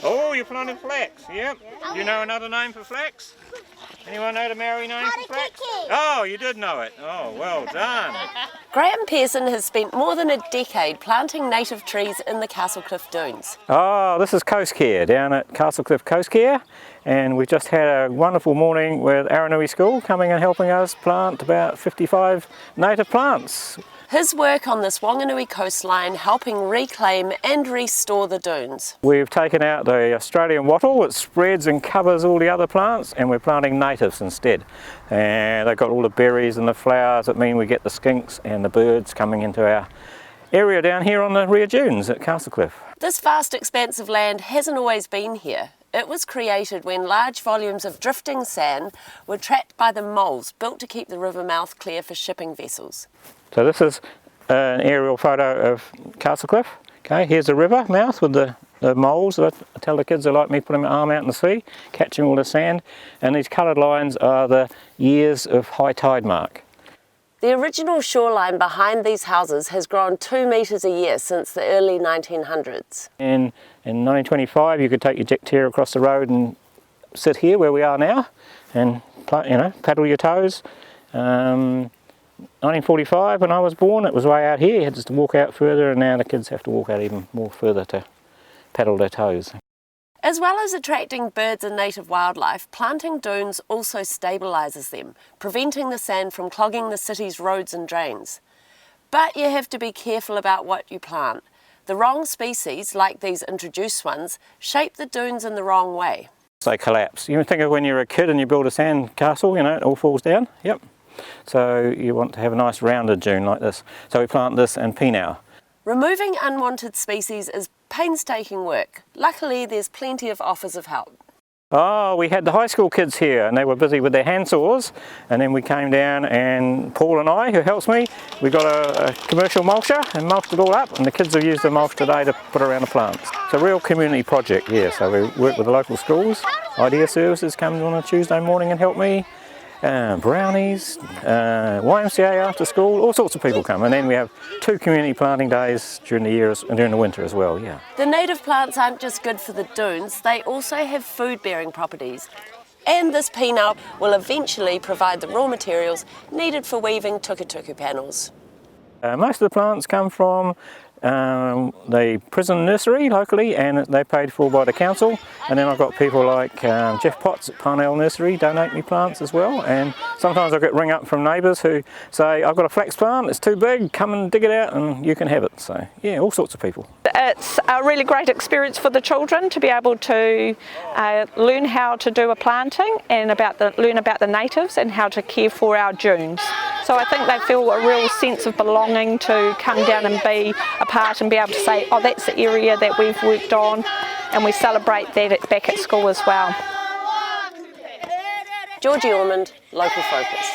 Oh, you're planting flax, yep. You know another name for flax? Anyone know the Maori name for flax? Oh, you did know it. Oh, well done. Graham Pearson has spent more than a decade planting native trees in the Castlecliff dunes. Oh, this is Coast Care down at Castlecliff Coast Care, and we've just had a wonderful morning with Aranui School coming and helping us plant about 55 native plants. His work on this Whanganui coastline helping reclaim and restore the dunes. We've taken out the Australian wattle, it spreads and covers all the other plants, and we're planting natives instead. And they've got all the berries and the flowers that mean we get the skinks and the birds coming into our area down here on the rear dunes at Castlecliff. This vast expanse of land hasn't always been here. It was created when large volumes of drifting sand were trapped by the moles built to keep the river mouth clear for shipping vessels. So this is an aerial photo of Castlecliff. Okay, here's the river mouth with the moles. I tell the kids they like me putting my arm out in the sea, catching all the sand, and these coloured lines are the years of high tide mark. The original shoreline behind these houses has grown 2 metres a year since the early 1900s. In 1925 you could take your deck chair across the road and sit here where we are now and paddle your toes. 1945 when I was born it was way out here, you had to walk out further, and now the kids have to walk out even more further to paddle their toes. As well as attracting birds and native wildlife, planting dunes also stabilises them, preventing the sand from clogging the city's roads and drains. But you have to be careful about what you plant. The wrong species, like these introduced ones, shape the dunes in the wrong way. They collapse. You think of when you're a kid and you build a sand castle, it all falls down. Yep. So you want to have a nice rounded dune like this. So we plant this and pinau. Removing unwanted species is painstaking work. Luckily, there's plenty of offers of help. Oh, we had the high school kids here and they were busy with their hand saws, and then we came down and Paul and I, who helps me, we got a commercial mulcher and mulched it all up, and the kids have used the mulch today to put around the plants. It's a real community project here, so we work with the local schools. Idea Services comes on a Tuesday morning and help me. Brownies, YMCA after school, all sorts of people come, and then we have 2 community planting days during the year and during the winter as well. Yeah. The native plants aren't just good for the dunes, they also have food-bearing properties. And this pinau will eventually provide the raw materials needed for weaving tukutuku panels. Most of the plants come from the prison nursery locally, and they're paid for by the council, and then I've got people like Jeff Potts at Parnell Nursery donate me plants as well, and sometimes I get ring up from neighbours who say I've got a flax plant, it's too big, come and dig it out and you can have it. So yeah, all sorts of people. It's a really great experience for the children to be able to learn how to do a planting and learn about the natives and how to care for our dunes. So I think they feel a real sense of belonging to come down and be a part and be able to say, oh, that's the area that we've worked on, and we celebrate that back at school as well. Georgie Ormond, Local Focus.